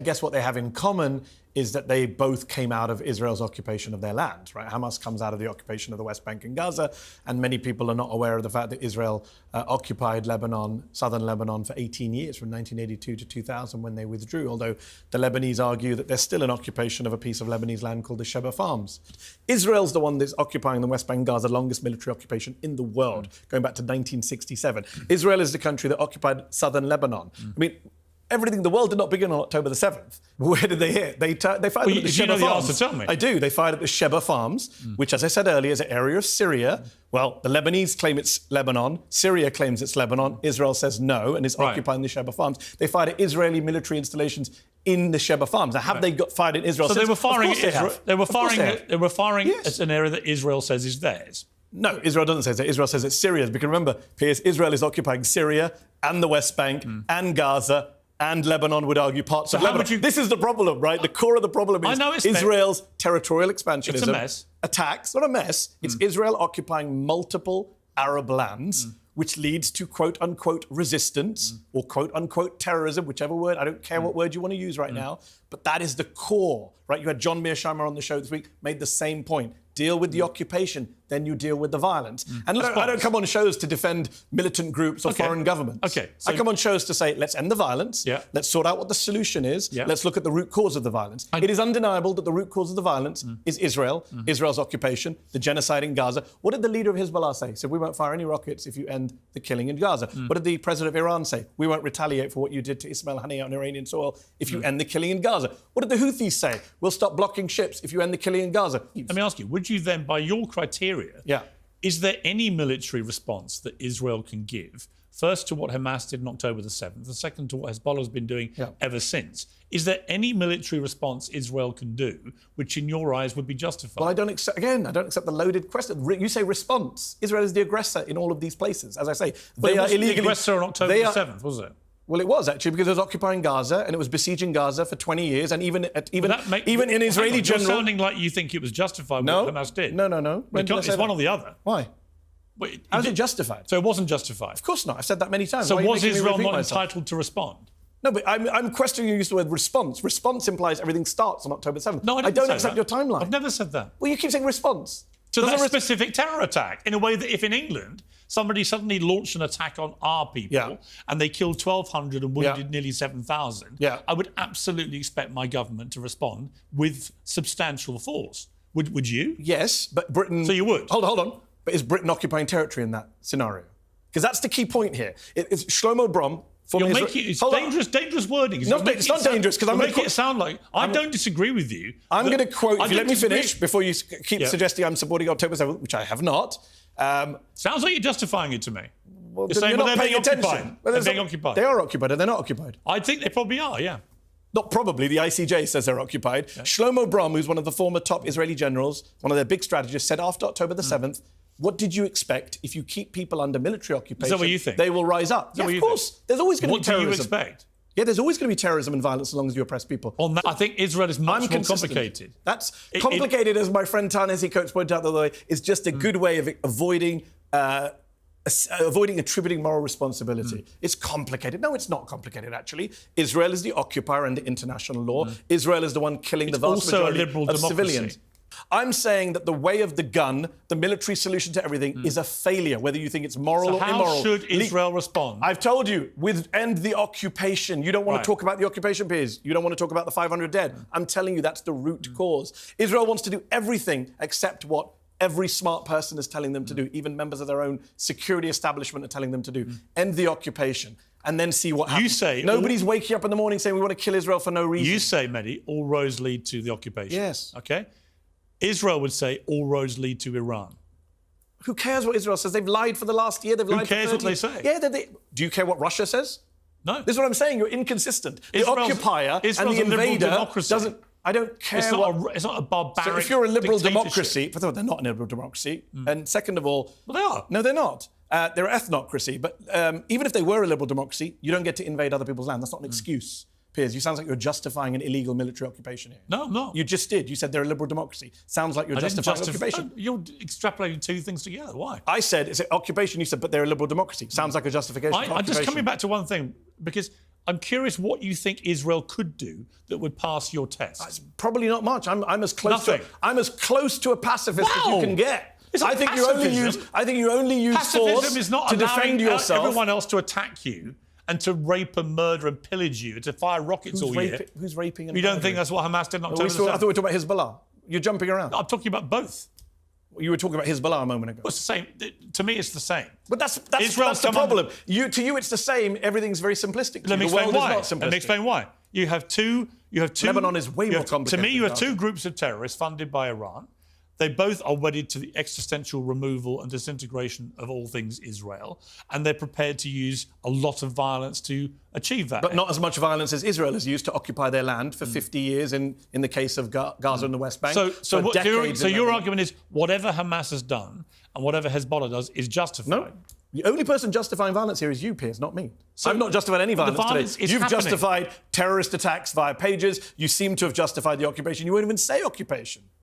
guess what they have in common is that they both came out of Israel's occupation of their land, right? Hamas comes out of the occupation of the West Bank and Gaza, and many people are not aware of the fact that Israel occupied Lebanon, southern Lebanon, for 18 years, from 1982 to 2000 when they withdrew, although the Lebanese argue that there's still an occupation of a piece of Lebanese land called the Sheba Farms. Israel's the one that's occupying the West Bank and Gaza, longest military occupation in the world, going back to 1967. Israel is the country that occupied southern Lebanon. I mean, everything, the world did not begin on October the 7th. Where did they hit? They fired at the Sheba Farms. You know the answer, tell me. I do. They fired at the Sheba Farms, which, as I said earlier, is an area of Syria. Well, the Lebanese claim it's Lebanon. Syria claims it's Lebanon. Israel says no and is occupying the Sheba Farms. They fired at Israeli military installations in the Sheba Farms. Now, have they got fired in Israel? So since? they were firing at Israel. They were firing yes. at an area that Israel says is theirs. No, Israel doesn't say that. Israel says it's Syria's. Because remember, Piers, Israel is occupying Syria and the West Bank and Gaza, and Lebanon would argue parts of Lebanon. This is the problem, right? The core of the problem is Israel's territorial expansionism. It's a mess. Attacks, not a mess. It's Israel occupying multiple Arab lands, which leads to quote-unquote resistance or quote-unquote terrorism, whichever word. I don't care what word you want to use right now. But that is the core, right? You had John Mearsheimer on the show this week, made the same point. Deal with the occupation, then you deal with the violence. And look, I don't come on shows to defend militant groups or foreign governments. So I come on shows to say, let's end the violence. Let's sort out what the solution is. Let's look at the root cause of the violence. It is undeniable that the root cause of the violence is Israel, Israel's occupation, the genocide in Gaza. What did the leader of Hezbollah say? He said, we won't fire any rockets if you end the killing in Gaza. What did the president of Iran say? We won't retaliate for what you did to Ismail Haniyeh on Iranian soil if you end the killing in Gaza. What did the Houthis say? We'll stop blocking ships if you end the killing in Gaza. Let me ask you, would you then, by your criteria, is there any military response that Israel can give, first to what Hamas did on October the 7th, and second to what Hezbollah has been doing ever since? Is there any military response Israel can do which, in your eyes, would be justified? Well, I don't accept the loaded question. You say response. Israel is the aggressor in all of these places. As I say, they are illegally... the aggressor on October the 7th, was it? Well, it was actually, because it was occupying Gaza and it was besieging Gaza for 20 years, and even in Israeli general... You're sounding like you think it was justified what Hamas did. No. It's one or the other. Why? How is it justified? So it wasn't justified? Of course not. I've said that many times. So was Israel not entitled to respond? No, but I'm questioning you use the word response. Response implies everything starts on October 7th. No, I don't accept your timeline. I've never said that. Well, you keep saying response. To that specific terror attack, in a way that if in England somebody suddenly launched an attack on our people and they killed 1,200 and wounded nearly 7,000, I would absolutely expect my government to respond with substantial force. Would you? Yes, but Britain... So you would? Hold on. But is Britain occupying territory in that scenario? Because that's the key point here. It's Shlomo Brom... It's dangerous wording. No, it's not dangerous, because I'm making it sound like... I don't disagree with you. I'm going to quote... If you let me finish, before you keep suggesting I'm supporting October 7th, which I have not... Sounds like you're justifying it to me. Well, you're saying, not paying attention. They're being occupied. They are occupied, or they're not occupied. I think they probably are, yeah. Not probably. The ICJ says they're occupied. Shlomo Brom, who's one of the former top Israeli generals, one of their big strategists, said after October the 7th, what did you expect? If you keep people under military occupation, is that what you think? They will rise up. Of course. There's always going to be terrorism. What do you expect? Yeah, there's always going to be terrorism and violence as long as you oppress people. On that, I think Israel is much more complicated. That's complicated, as my friend Ta-Nehisi Coates pointed out the other way, is just a good way of avoiding attributing moral responsibility. It's complicated. No, it's not complicated, actually. Israel is the occupier under international law. Israel is the one killing the vast majority of civilians. I'm saying that the way of the gun, the military solution to everything, is a failure, whether you think it's moral or immoral. How should Israel respond? I've told you, end the occupation. You don't want to talk about the occupation, Piers. You don't want to talk about the 500 dead. I'm telling you, that's the root cause. Israel wants to do everything except what every smart person is telling them to do. Even members of their own security establishment are telling them to do. End the occupation. And then see what happens. You say... Nobody's waking up in the morning saying we want to kill Israel for no reason. You say, Mehdi, all roads lead to the occupation. Yes. OK? Israel would say all roads lead to Iran. Who cares what Israel says? They've lied for the last year. Who cares what they say? Yeah, do you care what Russia says? No. This is what I'm saying. You're inconsistent. The occupier and the invader doesn't... I don't care it's not a barbaric So if you're a liberal democracy... First of all, they're not a liberal democracy. And second of all... Well, they are. No, they're not. They're an ethnocracy. But even if they were a liberal democracy, you don't get to invade other people's land. That's not an excuse. Piers, you sound like you're justifying an illegal military occupation here. No, I'm not. You just did. You said they're a liberal democracy. Sounds like you're justifying occupation. You're extrapolating two things together. Why? I said it's an occupation. You said, but they're a liberal democracy. Sounds like a justification for occupation. I'm just coming back to one thing, because I'm curious what you think Israel could do that would pass your test. It's probably not much. I'm as close to a pacifist as you Wow. can get. It's I not think pacifism. you only use Pacifism force is not to allowing defend yourself. everyone else to attack you and to rape and murder and pillage you, to fire rockets all year. Who's raping and You don't murdering? think that's what Hamas did on October the 7th? I thought we were talking about Hezbollah. You're jumping around. I'm talking about both. You were talking about Hezbollah a moment ago. It's the same. To me, it's the same. But that's Israel's the problem. To you, it's the same. Everything's very simplistic. Let me The world explain why. is not simplistic. Let me explain why. You have two. Lebanon is way more complicated. To me, you have than two groups of terrorists funded by Iran. They both are wedded to the existential removal and disintegration of all things Israel, and they're prepared to use a lot of violence to achieve that. But not as much violence as Israel has used to occupy their land for 50 years in the case of Gaza and the West Bank. So your Lebanon. argument is whatever Hamas has done and whatever Hezbollah does is justified. No. The only person justifying violence here is you, Piers, not me. I've not justified any violence today. You've justified terrorist attacks via pages. You seem to have justified the occupation. You won't even say occupation.